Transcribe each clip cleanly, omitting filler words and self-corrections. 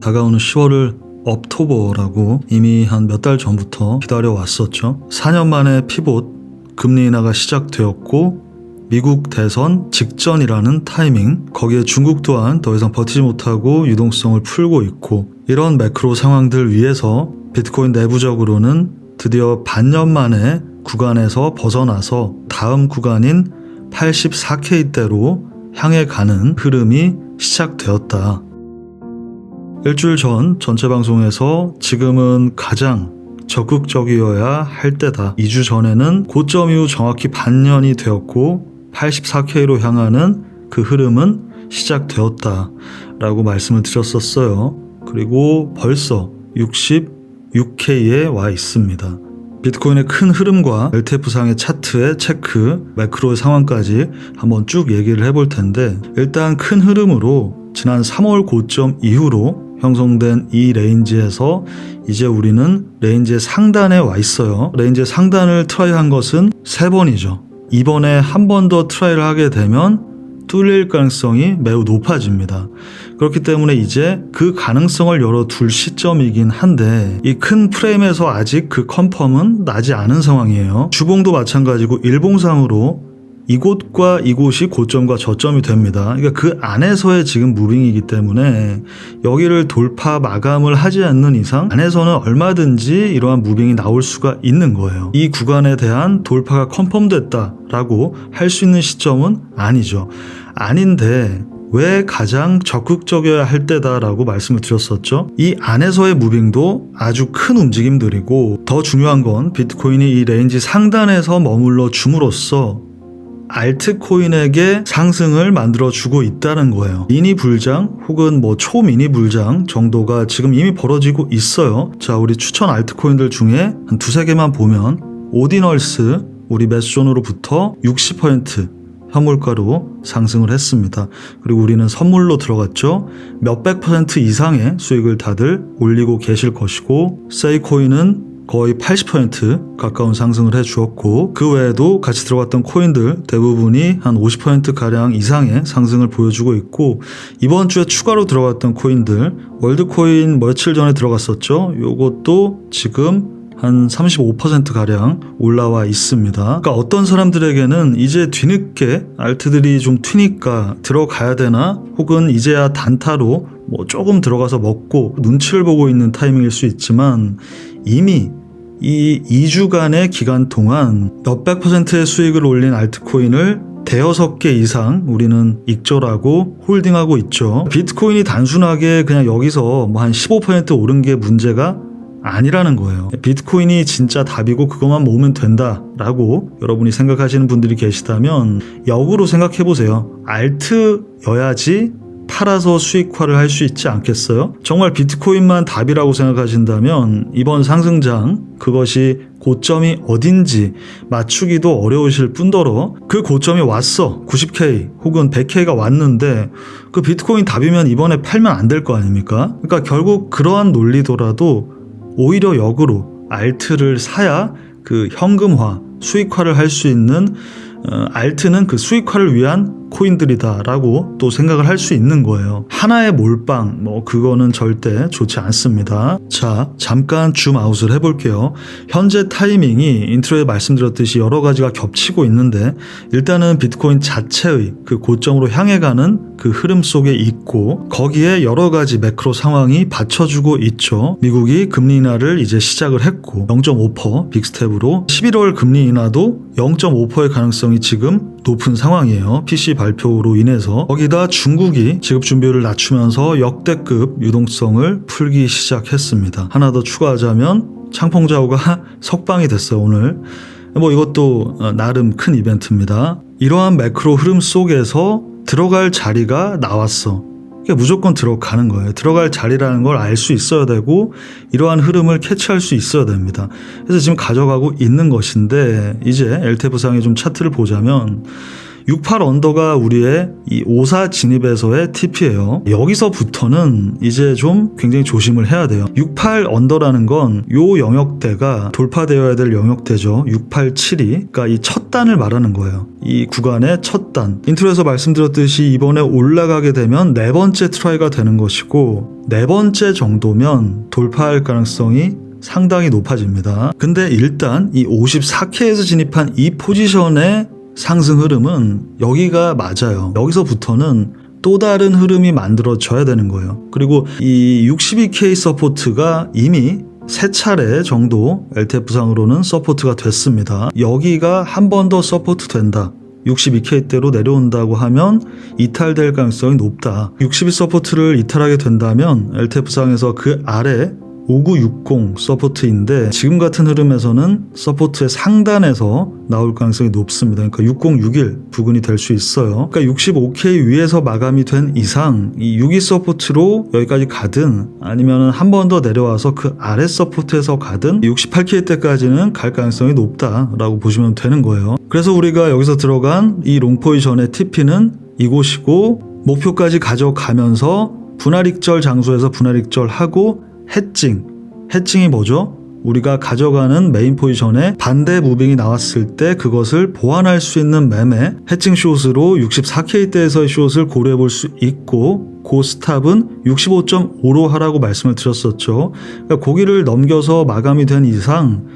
다가오는 10월을 업토버라고 이미 한 몇 달 전부터 기다려왔었죠. 4년 만에 피봇 금리 인하가 시작되었고 미국 대선 직전이라는 타이밍, 거기에 중국 또한 더 이상 버티지 못하고 유동성을 풀고 있고, 이런 매크로 상황들 위에서 비트코인 내부적으로는 드디어 반년 만에 구간에서 벗어나서 다음 구간인 84K대로 향해 가는 흐름이 시작되었다. 일주일 전 전체 방송에서 지금은 가장 적극적이어야 할 때다. 2주 전에는 고점 이후 정확히 반년이 되었고 84K로 향하는 그 흐름은 시작되었다 라고 말씀을 드렸었어요. 그리고 벌써 66K에 와 있습니다. 비트코인의 큰 흐름과 LTF상의 차트의 체크, 매크로의 상황까지 한번 쭉 얘기를 해볼 텐데, 일단 큰 흐름으로 지난 3월 고점 이후로 형성된 이 레인지에서 이제 우리는 레인지의 상단에 와 있어요. 레인지의 상단을 트라이한 것은 3번이죠. 이번에 한 번 더 트라이를 하게 되면 뚫릴 가능성이 매우 높아집니다. 그렇기 때문에 이제 그 가능성을 열어둘 시점이긴 한데, 이 큰 프레임에서 아직 그 컨펌은 나지 않은 상황이에요. 주봉도 마찬가지고 일봉상으로 이곳과 이곳이 고점과 저점이 됩니다. 그러니까 그 안에서의 지금 무빙이기 때문에 여기를 돌파 마감을 하지 않는 이상 안에서는 얼마든지 이러한 무빙이 나올 수가 있는 거예요. 이 구간에 대한 돌파가 컨펌됐다라고 할 수 있는 시점은 아니죠. 아닌데 왜 가장 적극적이어야 할 때다라고 말씀을 드렸었죠. 이 안에서의 무빙도 아주 큰 움직임들이고, 더 중요한 건 비트코인이 이 레인지 상단에서 머물러 줌으로써 알트코인에게 상승을 만들어주고 있다는 거예요. 미니 불장 혹은 초미니 불장 정도가 지금 이미 벌어지고 있어요. 자, 우리 추천 알트코인들 중에 한 두세 개만 보면, 오디널스 우리 매수존으로부터 60% 현물가로 상승을 했습니다. 그리고 우리는 선물로 들어갔죠. 몇백 % 이상의 수익을 다들 올리고 계실 것이고, 세이코인은 거의 80% 가까운 상승을 해주었고, 그 외에도 같이 들어갔던 코인들 대부분이 한 50%가량 이상의 상승을 보여주고 있고, 이번 주에 추가로 들어갔던 코인들, 월드코인 며칠 전에 들어갔었죠. 요것도 지금 한 35%가량 올라와 있습니다. 그러니까 어떤 사람들에게는 이제 뒤늦게 알트들이 좀 튀니까 들어가야 되나, 혹은 이제야 단타로 조금 들어가서 먹고 눈치를 보고 있는 타이밍일 수 있지만, 이미 이 2주간의 기간 동안 몇백 %의 수익을 올린 알트코인을 대여섯 개 이상 우리는 익절하고 홀딩하고 있죠. 비트코인이 단순하게 그냥 여기서 한 15% 오른 게 문제가 아니라는 거예요. 비트코인이 진짜 답이고 그것만 모으면 된다라고 여러분이 생각하시는 분들이 계시다면 역으로 생각해보세요. 알트여야지 팔아서 수익화를 할 수 있지 않겠어요? 정말 비트코인만 답이라고 생각하신다면 이번 상승장, 그것이 고점이 어딘지 맞추기도 어려우실 뿐더러 그 고점이 왔어. 90K 혹은 100K가 왔는데 그 비트코인 답이면 이번에 팔면 안 될 거 아닙니까? 그러니까 결국 그러한 논리더라도 오히려 역으로 알트를 사야 그 현금화, 수익화를 할 수 있는, 알트는 그 수익화를 위한 코인들이다라고 또 생각을 할 수 있는 거예요. 하나의 몰빵, 그거는 절대 좋지 않습니다. 자, 잠깐 줌아웃을 해볼게요. 현재 타이밍이 인트로에 말씀드렸듯이 여러 가지가 겹치고 있는데, 일단은 비트코인 자체의 그 고점으로 향해 가는 그 흐름 속에 있고, 거기에 여러 가지 매크로 상황이 받쳐주고 있죠. 미국이 금리 인하를 이제 시작을 했고 0.5% 빅스텝으로 11월 금리 인하도 0.5%의 가능성이 지금 높은 상황이에요. PC 발표로 인해서. 거기다 중국이 지급 준비율을 낮추면서 역대급 유동성을 풀기 시작했습니다. 하나 더 추가하자면 창펑자오가 석방이 됐어요, 오늘. 이것도 나름 큰 이벤트입니다. 이러한 매크로 흐름 속에서 들어갈 자리가 나왔어. 그러니까 무조건 들어가는 거예요. 들어갈 자리라는 걸 알 수 있어야 되고, 이러한 흐름을 캐치할 수 있어야 됩니다. 그래서 지금 가져가고 있는 것인데, 이제 LTF상의 좀 차트를 보자면 68 언더가 우리의 이 54 진입에서의 TP예요. 여기서부터는 이제 좀 굉장히 조심을 해야 돼요. 68 언더라는 건 요 영역대가 돌파되어야 될 영역대죠. 687이. 그러니까 이 첫 단을 말하는 거예요. 이 구간의 첫 단. 인트로에서 말씀드렸듯이 이번에 올라가게 되면 네 번째 트라이가 되는 것이고 네 번째 정도면 돌파할 가능성이 상당히 높아집니다. 근데 일단 이 54K에서 진입한 이 포지션의 상승 흐름은 여기가 맞아요. 여기서부터는 또 다른 흐름이 만들어져야 되는 거예요. 그리고 이 62K 서포트가 이미 3차례 정도 LTF상으로는 서포트가 됐습니다. 여기가 한 번 더 서포트 된다. 62K대로 내려온다고 하면 이탈될 가능성이 높다. 62 서포트를 이탈하게 된다면 LTF상에서 그 아래 5960 서포트인데 지금 같은 흐름에서는 서포트의 상단에서 나올 가능성이 높습니다. 그러니까 6061 부근이 될 수 있어요. 그러니까 65K 위에서 마감이 된 이상 이 62 서포트로 여기까지 가든 아니면 한 번 더 내려와서 그 아래 서포트에서 가든 68K 때까지는 갈 가능성이 높다라고 보시면 되는 거예요. 그래서 우리가 여기서 들어간 이 롱 포지션의 TP는 이곳이고 목표까지 가져가면서 분할익절 장소에서 분할익절하고 해칭이 뭐죠? 우리가 가져가는 메인 포지션에 반대 무빙이 나왔을 때 그것을 보완할 수 있는 매매 해칭 숏으로 64K대에서의 숏을 고려해 볼 수 있고 그 스탑은 65.5로 하라고 말씀을 드렸었죠. 그러니까 고기를 넘겨서 마감이 된 이상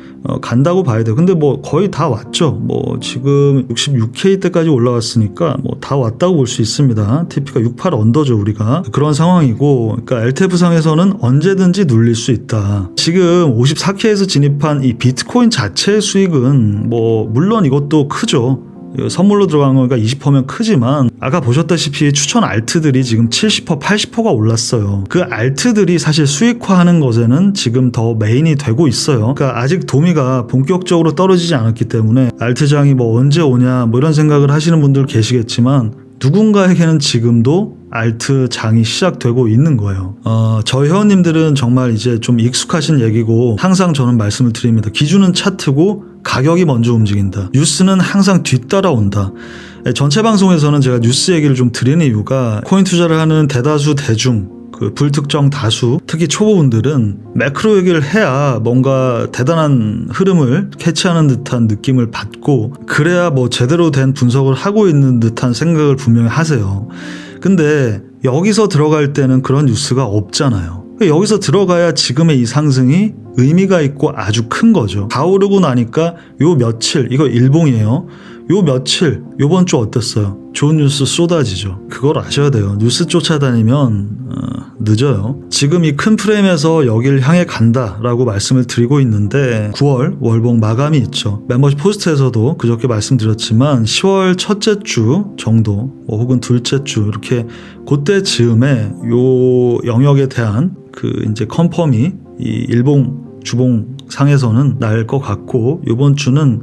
간다고 봐야 돼요. 근데 뭐 거의 다 왔죠. 뭐 지금 66K대까지 올라왔으니까 뭐 다 왔다고 볼 수 있습니다. TP가 68 언더죠 우리가. 그런 상황이고 그러니까 LTF상에서는 언제든지 눌릴 수 있다. 지금 54K에서 진입한 이 비트코인 자체의 수익은 뭐 물론 이것도 크죠. 선물로 들어간 거니까 20%면 크지만 아까 보셨다시피 추천 알트들이 지금 70%, 80%가 올랐어요. 그 알트들이 사실 수익화하는 것에는 지금 더 메인이 되고 있어요. 그러니까 아직 도미가 본격적으로 떨어지지 않았기 때문에 알트장이 뭐 언제 오냐 뭐 이런 생각을 하시는 분들 계시겠지만 누군가에게는 지금도 알트장이 시작되고 있는 거예요. 저희 회원님들은 정말 이제 좀 익숙하신 얘기고 항상 저는 말씀을 드립니다. 기준은 차트고 가격이 먼저 움직인다. 뉴스는 항상 뒤따라온다. 전체 방송에서는 제가 뉴스 얘기를 좀 드리는 이유가 코인 투자를 하는 대다수 대중 그 불특정 다수 특히 초보분들은 매크로 얘기를 해야 뭔가 대단한 흐름을 캐치하는 듯한 느낌을 받고 그래야 뭐 제대로 된 분석을 하고 있는 듯한 생각을 분명히 하세요. 근데 여기서 들어갈 때는 그런 뉴스가 없잖아요. 여기서 들어가야 지금의 이 상승이 의미가 있고 아주 큰 거죠. 다 오르고 나니까 요 며칠 이거 일봉이에요. 요 며칠 요번 주 어땠어요? 좋은 뉴스 쏟아지죠. 그걸 아셔야 돼요. 뉴스 쫓아다니면 늦어요. 지금 이 큰 프레임에서 여길 향해 간다라고 말씀을 드리고 있는데 9월 월봉 마감이 있죠. 멤버십 포스트에서도 그저께 말씀드렸지만 10월 첫째 주 정도 혹은 둘째 주 이렇게 그때 즈음에 요 영역에 대한 그 이제 컨펌이 이 일봉 주봉 상에서는 날 것 같고 이번 주는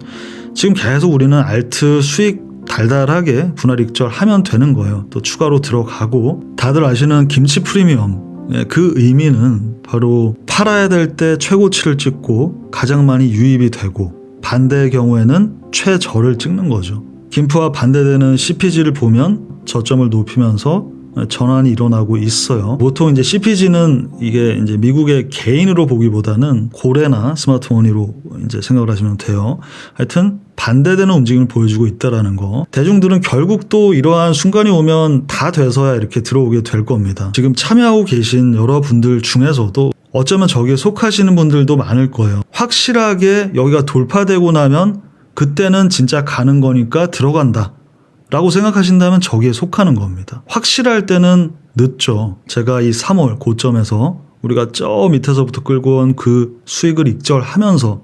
지금 계속 우리는 알트 수익 달달하게 분할익절 하면 되는 거예요. 또 추가로 들어가고 다들 아시는 김치 프리미엄 그 의미는 바로 팔아야 될 때 최고치를 찍고 가장 많이 유입이 되고 반대의 경우에는 최저를 찍는 거죠. 김프와 반대되는 CPG를 보면 저점을 높이면서 전환이 일어나고 있어요. 보통 이제 CPG는 이게 이제 미국의 개인으로 보기보다는 고래나 스마트머니로 이제 생각을 하시면 돼요. 하여튼 반대되는 움직임을 보여주고 있다라는 거. 대중들은 결국 또 이러한 순간이 오면 다 돼서야 이렇게 들어오게 될 겁니다. 지금 참여하고 계신 여러분들 중에서도 어쩌면 저기에 속하시는 분들도 많을 거예요. 확실하게 여기가 돌파되고 나면 그때는 진짜 가는 거니까 들어간다 라고 생각하신다면 저기에 속하는 겁니다. 확실할 때는 늦죠. 제가 이 3월 고점에서 우리가 저 밑에서부터 끌고 온 그 수익을 익절하면서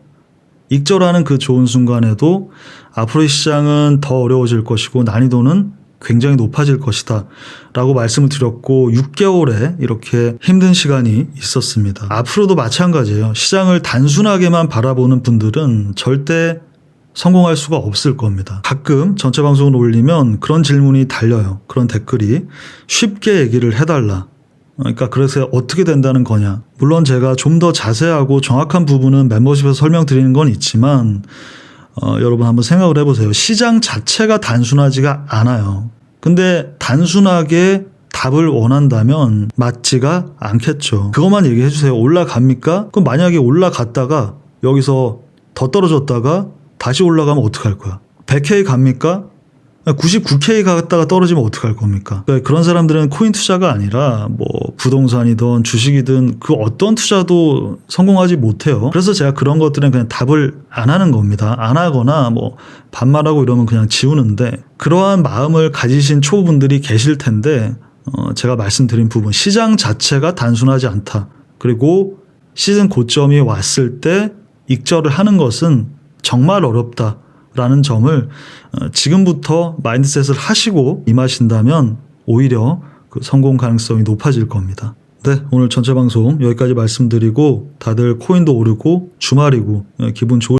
익절하는 그 좋은 순간에도 앞으로의 시장은 더 어려워질 것이고 난이도는 굉장히 높아질 것이다 라고 말씀을 드렸고 6개월에 이렇게 힘든 시간이 있었습니다. 앞으로도 마찬가지예요. 시장을 단순하게만 바라보는 분들은 절대 성공할 수가 없을 겁니다. 가끔 전체 방송을 올리면 그런 질문이 달려요. 그런 댓글이 쉽게 얘기를 해달라. 그러니까 그래서 어떻게 된다는 거냐. 물론 제가 좀 더 자세하고 정확한 부분은 멤버십에서 설명드리는 건 있지만 여러분 한번 생각을 해보세요. 시장 자체가 단순하지가 않아요. 근데 단순하게 답을 원한다면 맞지가 않겠죠. 그것만 얘기해 주세요. 올라갑니까? 그럼 만약에 올라갔다가 여기서 더 떨어졌다가 다시 올라가면 어떡할 거야? 100K 갑니까? 99K 갔다가 떨어지면 어떡할 겁니까? 그러니까 그런 사람들은 코인 투자가 아니라 뭐 부동산이든 주식이든 그 어떤 투자도 성공하지 못해요. 그래서 제가 그런 것들은 그냥 답을 안 하는 겁니다. 안 하거나 뭐 반말하고 이러면 그냥 지우는데, 그러한 마음을 가지신 초보분들이 계실 텐데 제가 말씀드린 부분, 시장 자체가 단순하지 않다. 그리고 시즌 고점이 왔을 때 익절을 하는 것은 정말 어렵다 라는 점을 지금부터 마인드셋을 하시고 임하신다면 오히려 그 성공 가능성이 높아질 겁니다. 네, 오늘 전체 방송 여기까지 말씀드리고, 다들 코인도 오르고 주말이고 기분 좋으